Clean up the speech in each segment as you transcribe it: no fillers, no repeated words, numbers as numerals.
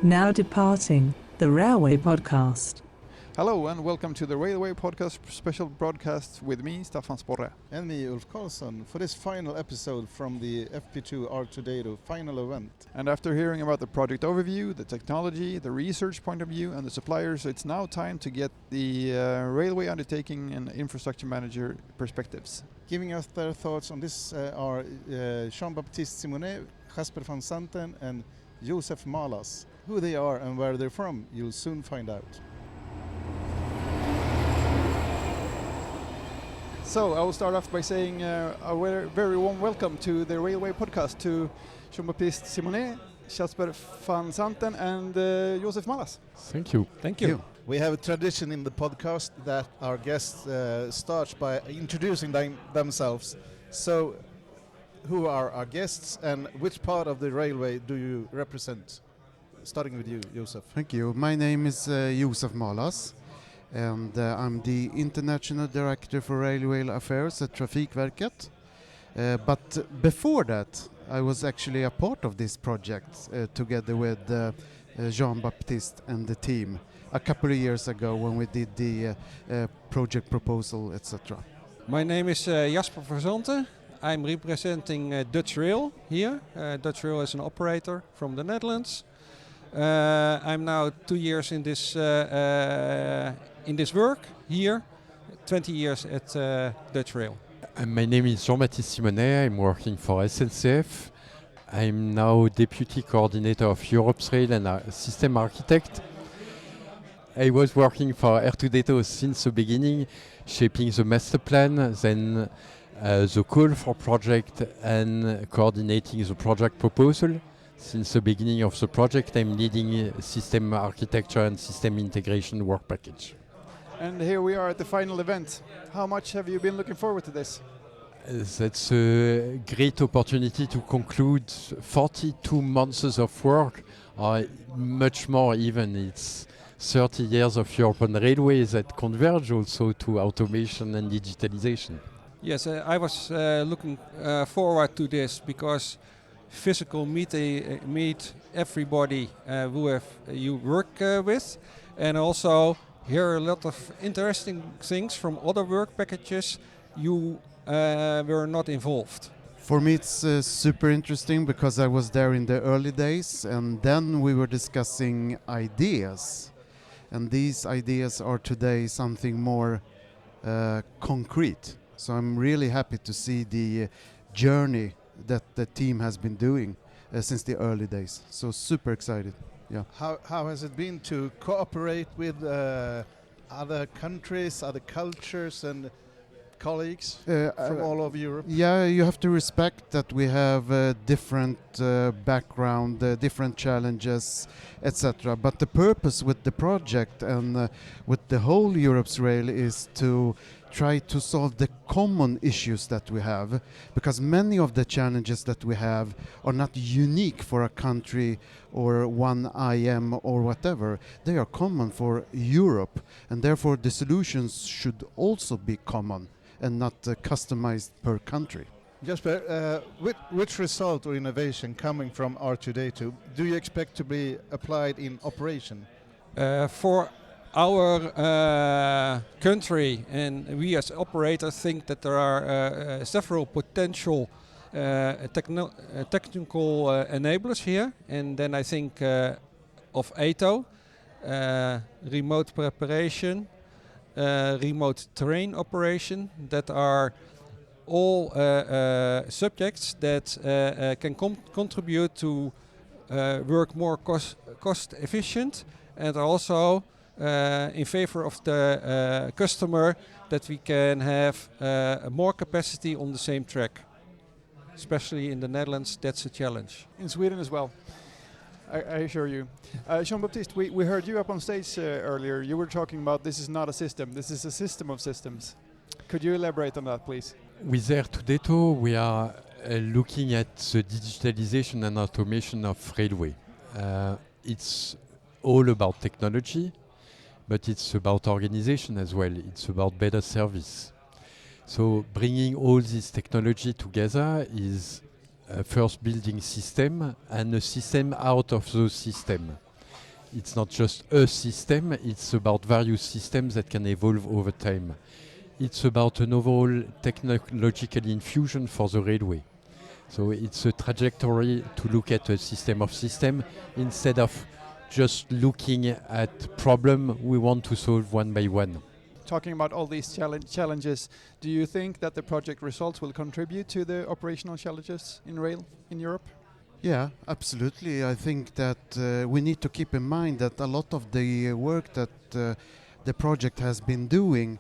Now departing, the Railway Podcast. Hello and welcome to the Railway Podcast special broadcast with me, Staffan Sporre. And me, Ulf Karlsson, for this final episode from the FP2 R2DATO final event. And after hearing about the project overview, the technology, the research point of view and the suppliers, it's now time to get the railway undertaking and infrastructure manager perspectives. Giving us their thoughts on this are Jean Baptiste Simonnet, Jasper van Zanten and Josef Malas. Who they are and where they're from, you'll soon find out. So I will start off by saying a very warm welcome to the Railway Podcast to Jean Baptiste Simonnet, Jasper van Zanten and Josef Malas. Thank you. Thank you. We have a tradition in the podcast that our guests start by introducing themselves. So, who are our guests and which part of the railway do you represent? Starting with you, Josef. Thank you. My name is Josef Malas, and I'm the International Director for Railway Affairs at Trafikverket. But before that, I was actually a part of this project together with Jean Baptiste and the team a couple of years ago when we did the project proposal, etc. My name is Jasper van Zanten. I'm representing Dutch Rail here. Dutch Rail is an operator from the Netherlands. I'm now 2 years in this work here, 20 years at Dutch Rail. My name is Jean Baptiste Simonnet. I'm working for SNCF. I'm now Deputy Coordinator of Europe's Rail and a System Architect. I was working for R2DATO since the beginning, shaping the master plan, then the call for project and coordinating the project proposal. Since the beginning of the project, I'm leading system architecture and system integration work package. And here we are at the final event. How much have you been looking forward to this? That's a great opportunity to conclude 42 months of work, or much more even. It's 30 years of European railways that converge also to automation and digitalization. Yes, I was looking forward to this because physical meet everybody who you work with, and also hear a lot of interesting things from other work packages you were not involved. For me it's super interesting because I was there in the early days and then we were discussing ideas, and these ideas are today something more concrete. So I'm really happy to see the journey that the team has been doing since the early days. So super excited. Yeah. How has it been to cooperate with other countries, other cultures and colleagues from all over Europe? Yeah, you have to respect that we have different background, different challenges, etc. But the purpose with the project and with the whole Europe's Rail is to try to solve the common issues that we have, because many of the challenges that we have are not unique for a country or one IM or whatever. They are common for Europe, and therefore the solutions should also be common and not customized per country. Jasper, which result or innovation coming from R2DATO do you expect to be applied in operation? For our country, and we as operators think that there are several potential technical enablers here, and then I think of ATO, remote preparation, remote terrain operation, that are all subjects that can contribute to work more cost efficient, and also in favor of the customer, that we can have more capacity on the same track. Especially in the Netherlands, that's a challenge. In Sweden as well, I assure you. Jean Baptiste, we heard you up on stage earlier. You were talking about this is not a system, this is a system of systems. Could you elaborate on that, please? With R2DATO, we are looking at the digitalization and automation of railway. It's all about technology, but it's about organization as well. It's about better service. So bringing all this technology together is first building system and a system out of those systems. It's not just a system, it's about various systems that can evolve over time. It's about an overall technological infusion for the railway. So it's a trajectory to look at a system of systems instead of just looking at problem we want to solve one by one. Talking about all these challenges, do you think that the project results will contribute to the operational challenges in rail in Europe? Yeah, absolutely. I think that we need to keep in mind that a lot of the work that the project has been doing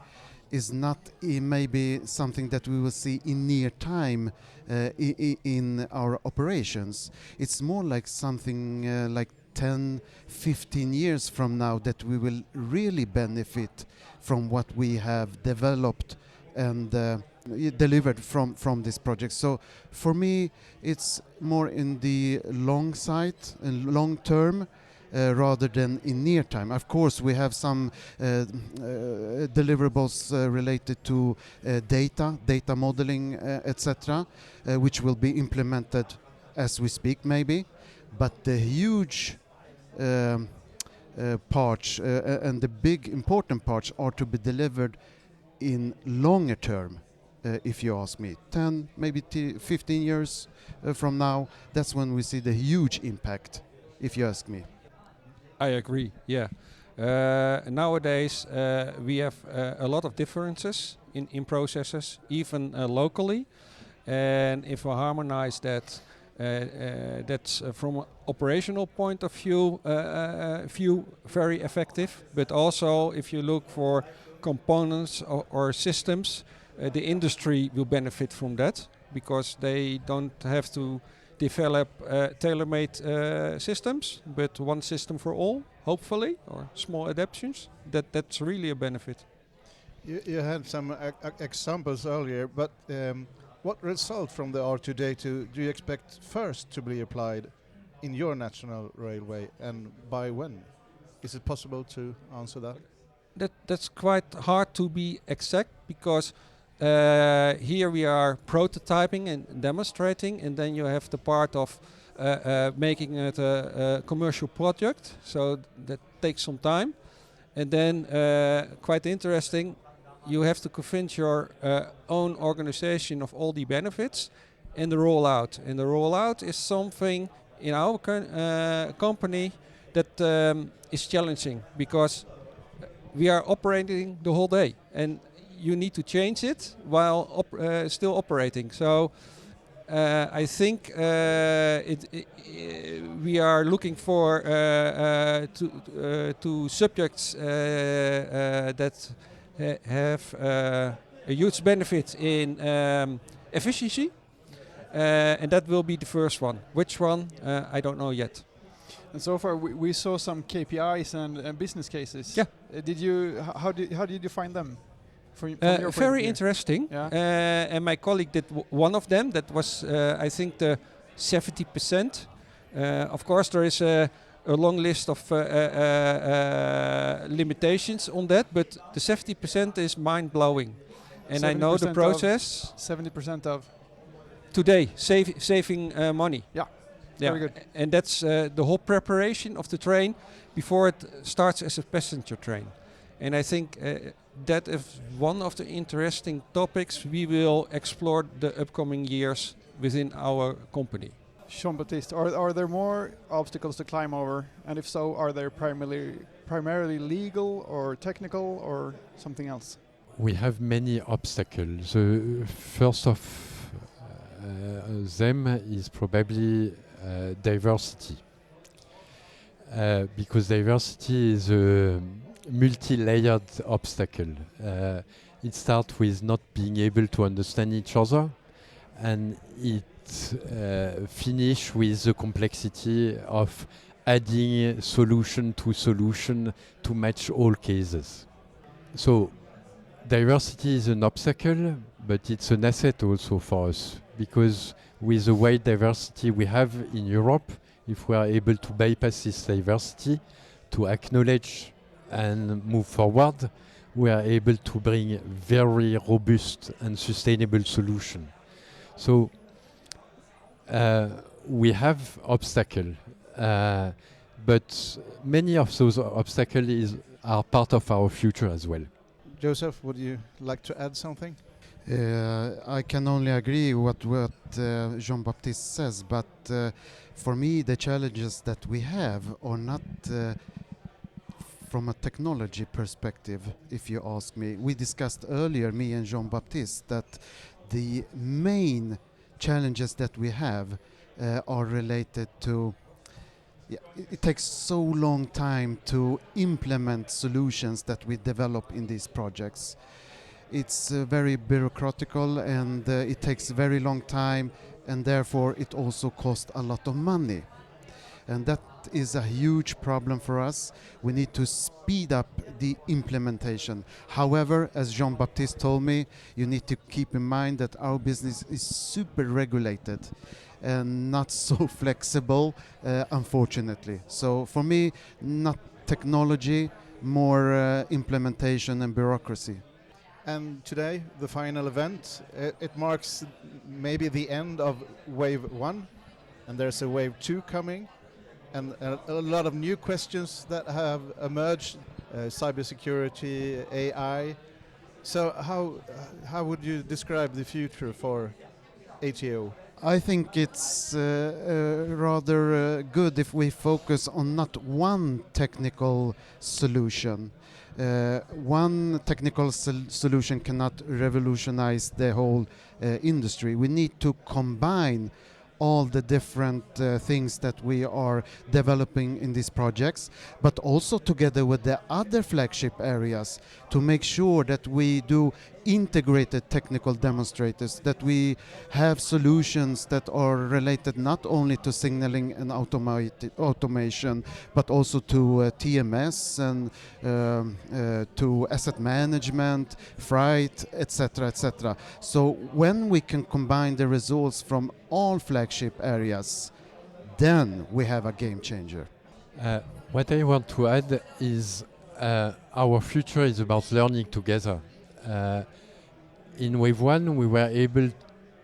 is not maybe something that we will see in near time in our operations. It's more like something like 10, 15 years from now that we will really benefit from what we have developed and delivered from this project. So for me, it's more in the long side and long term rather than in near time. Of course, we have some deliverables related to data modeling, etc., which will be implemented as we speak, maybe. But the huge parts and the big important parts are to be delivered in longer term. If you ask me, 10, maybe 15 years from now, that's when we see the huge impact, if you ask me. I agree, yeah. Nowadays we have a lot of differences in processes, even locally. And if we harmonize that, that's from an operational point of view very effective. But also if you look for components or systems, the industry will benefit from that because they don't have to develop tailor-made systems, but one system for all, hopefully, or small adaptations. That's really a benefit. You had some examples earlier, but what result from the R2DATO do you expect first to be applied in your national railway, and by when? Is it possible to answer that? That's quite hard to be exact because here we are prototyping and demonstrating, and then you have the part of making it a commercial project, so that takes some time. And then quite interesting, you have to convince your own organization of all the benefits and the rollout. And the rollout is something in our company that is challenging because we are operating the whole day and you need to change it while still operating. So I think we are looking for to subjects that have a huge benefit in efficiency, and that will be the first one. Which one? I don't know yet. And so far, we saw some KPIs and business cases. Yeah. How did you find them? From your point of very view? interesting. Yeah. And my colleague did one of them. That was, I think, the 70%. Of course, there is a long list of limitations on that, but the 70% is mind-blowing. And I know the process. 70% of? Today, saving money. Yeah. Yeah. Very good. And that's the whole preparation of the train before it starts as a passenger train. And I think that is one of the interesting topics we will explore the upcoming years within our company. Jean Baptiste, are there more obstacles to climb over? And if so, are they primarily legal or technical or something else? We have many obstacles. The first of them is probably diversity. Because diversity is a multi-layered obstacle. It starts with not being able to understand each other, and it finishes with the complexity of adding solution to match all cases. So diversity is an obstacle, but it's an asset also for us, because with the wide diversity we have in Europe, if we are able to bypass this diversity, to acknowledge and move forward, we are able to bring very robust and sustainable solution. So we have obstacle. but many of those obstacles are part of our future as well. Josef, would you like to add something? I can only agree what Jean Baptiste says, but for me the challenges that we have are not from a technology perspective, if you ask me. We discussed earlier, me and Jean Baptiste, that the main challenges that we have are related to it takes so long time to implement solutions that we develop in these projects. It's very bureaucratical, and it takes a very long time, and therefore it also costs a lot of money. And that is a huge problem for us. We need to speed up the implementation. However, as Jean Baptiste told me, you need to keep in mind that our business is super regulated and not so flexible, unfortunately. So for me, not technology, more implementation and bureaucracy. And today, the final event, it marks maybe the end of wave 1, and there's a wave 2 coming, and a lot of new questions that have emerged, cybersecurity, AI. So how would you describe the future for ATO? I think it's rather good if we focus on not one technical solution. One technical solution cannot revolutionize the whole industry. We need to combine all the different things that we are developing in these projects, but also together with the other flagship areas to make sure that we do integrated technical demonstrators, that we have solutions that are related not only to signaling and automation, but also to TMS and to asset management, freight, etc., etc. So when we can combine the results from all flagship areas, then we have a game changer. What I want to add is our future is about learning together. In wave 1, we were able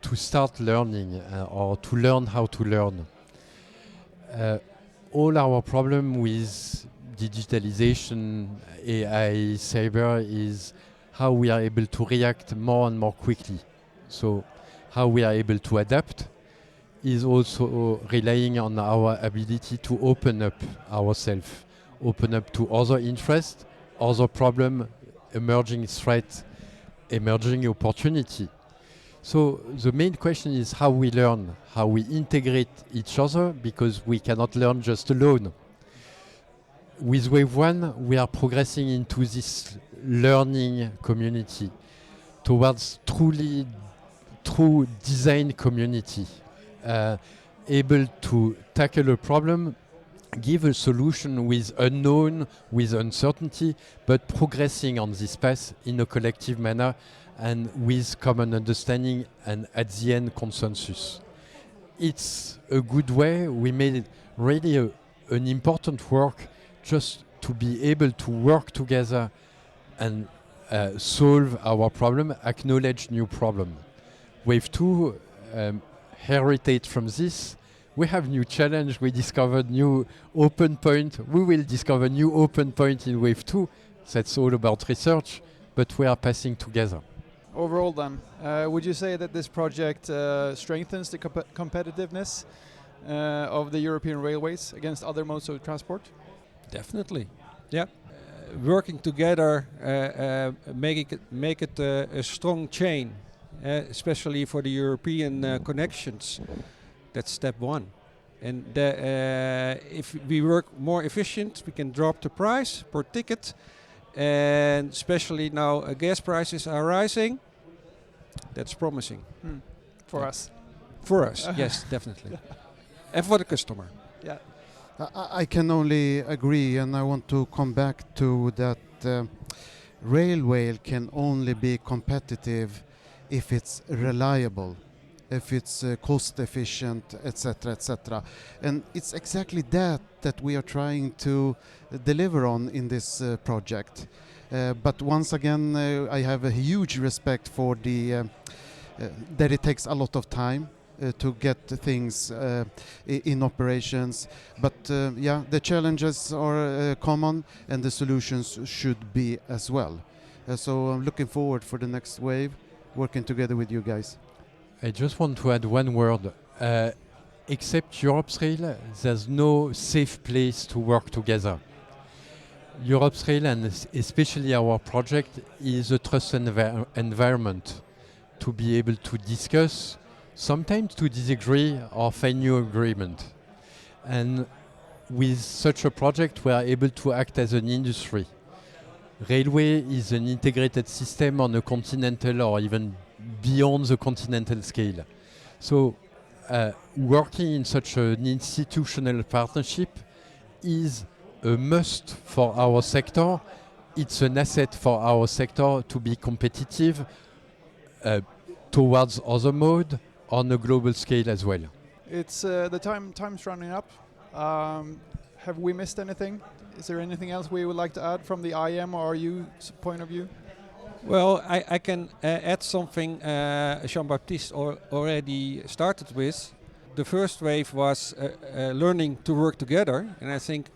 to start learning or to learn how to learn. All our problem with digitalization, AI, cyber is how we are able to react more and more quickly. So how we are able to adapt is also relying on our ability to open up ourselves, open up to other interests, other problem, emerging threat, emerging opportunity. So the main question is how we learn, how we integrate each other, because we cannot learn just alone. With Wave 1, we are progressing into this learning community towards true design community, able to tackle a problem, give a solution with unknown, with uncertainty, but progressing on this path in a collective manner and with common understanding and at the end consensus. It's a good way. We made really an important work just to be able to work together and solve our problem, acknowledge new problem. Wave 2 heritage from this. We have new challenge. We discovered new open point. We will discover new open point in Wave 2. That's all about research, but we are passing together. Overall then, would you say that this project strengthens the competitiveness of the European railways against other modes of transport? Definitely, yeah. Working together, make it a strong chain, especially for the European connections. That's step 1. And if we work more efficient, we can drop the price per ticket. And especially now gas prices are rising. That's promising. For us. For us, yes, definitely. And for the customer. Yeah. I can only agree, and I want to come back to that railway can only be competitive if it's reliable, if it's cost efficient, etc., etc. And it's exactly that we are trying to deliver on in this project. But once again, I have a huge respect for that it takes a lot of time. to get the things in operations. But yeah, the challenges are common and the solutions should be as well. So I'm looking forward for the next wave, working together with you guys. I just want to add one word. Except Europe's Rail, there's no safe place to work together. Europe's Rail, and especially our project, is a trust environment to be able to discuss, sometimes to disagree or find new agreement. And with such a project, we are able to act as an industry. Railway is an integrated system on a continental or even beyond the continental scale. So working in such an institutional partnership is a must for our sector. It's an asset for our sector to be competitive towards other mode on a global scale as well. It's the time's running up. Have we missed anything? Is there anything else we would like to add from the IM or RU point of view? Well, I can add something Jean Baptiste already started with. The first wave was learning to work together, and I think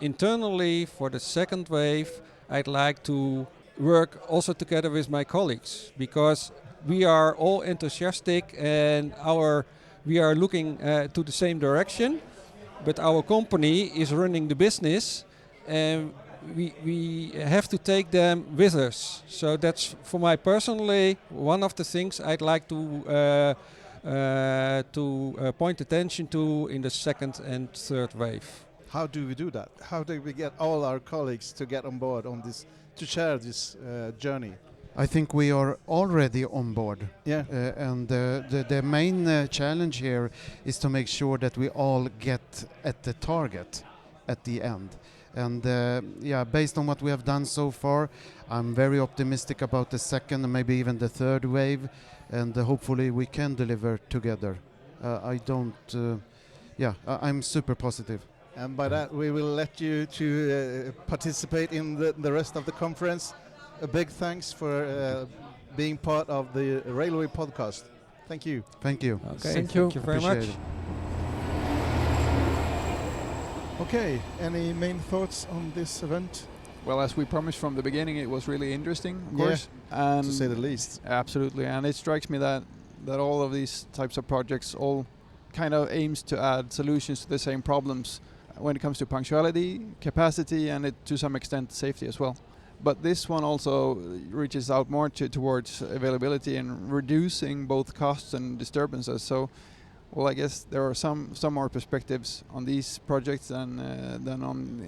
internally for the second wave I'd like to work also together with my colleagues, because we are all enthusiastic and we are looking to the same direction, but our company is running the business and we have to take them with us. So that's, for my personally, one of the things I'd like to point attention to in the second and third wave. How do we do that? How do we get all our colleagues to get on board on this, to share this journey? I think we are already on board. Yeah. And the main challenge here is to make sure that we all get at the target at the end. And yeah, based on what we have done so far, I'm very optimistic about the second and maybe even the third wave, and hopefully we can deliver together. I'm super positive. And by that, we will let you to participate in the rest of the conference. A big thanks for being part of the Railway Podcast. Thank you. Thank you. Okay, Thank you. very Appreciate much. it. Okay, any main thoughts on this event? Well, as we promised from the beginning, it was really interesting, of course. And To say the least. absolutely, and it strikes me that all of these types of projects all kind of aims to add solutions to the same problems when it comes to punctuality, capacity, and to some extent safety as well. But this one also reaches out more towards availability and reducing both costs and disturbances. So, well, I guess there are some more perspectives on these projects than on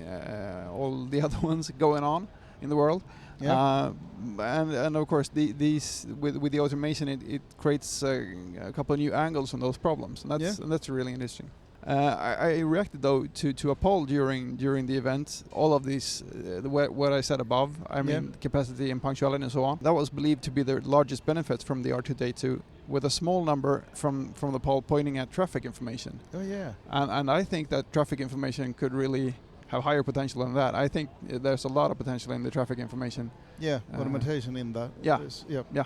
all the other ones going on in the world. Yeah. And of course, these with the automation, it creates a couple of new angles on those problems, and that's really interesting. I reacted though to a poll during the event. All of these, what I said above, I mean capacity and punctuality and so on, that was believed to be the largest benefits from the R2DATO, with a small number from the poll pointing at traffic information. Oh yeah. And I think that traffic information could really have higher potential than that. I think there's a lot of potential in the traffic information. Yeah, automation in that. Yeah. Yeah.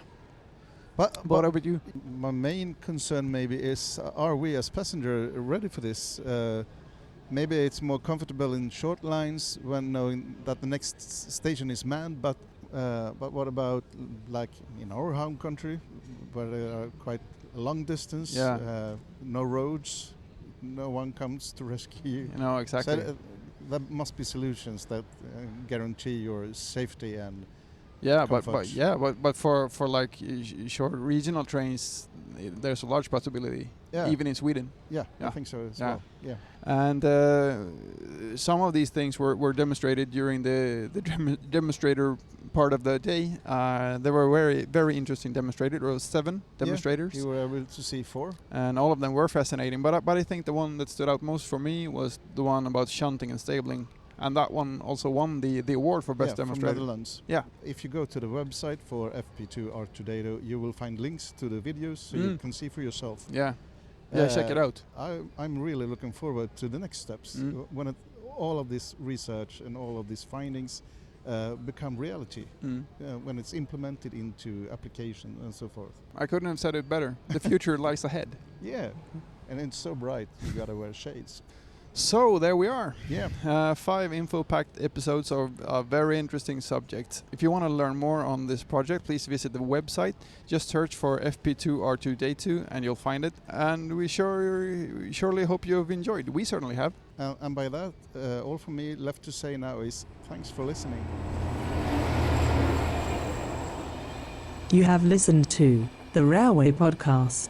But What about you? my main concern maybe is, are we as passenger ready for this? Maybe it's more comfortable in short lines when knowing that the next station is manned, but what about like in our home country, where there are quite a long distance, no roads, no one comes to rescue you. Exactly. So, there must be solutions that guarantee your safety and but for like short regional trains, there's a large possibility, even in Sweden. I think so as well. Yeah. And some of these things were demonstrated during the demonstrator part of the day. There were very interesting demonstrators. There were 7 demonstrators. You were able to see 4. And all of them were fascinating. But I think the one that stood out most for me was the one about shunting and stabling. And that one also won the award for best demonstrator. From Netherlands. Yeah. If you go to the website for FP2 R2DATO, you will find links to the videos so you can see for yourself. Yeah. Check it out. I'm really looking forward to the next steps when all of this research and all of these findings become reality, when it's implemented into application and so forth. I couldn't have said it better. The future lies ahead. Yeah, and it's so bright you gotta wear shades. So there we are. Yeah. 5 info-packed episodes of a very interesting subject. If you want to learn more on this project, please visit the website. Just search for FP2 R2DATO and you'll find it. And we surely hope you've enjoyed. We certainly have. And by that, all from me left to say now is thanks for listening. You have listened to the Railway Podcast.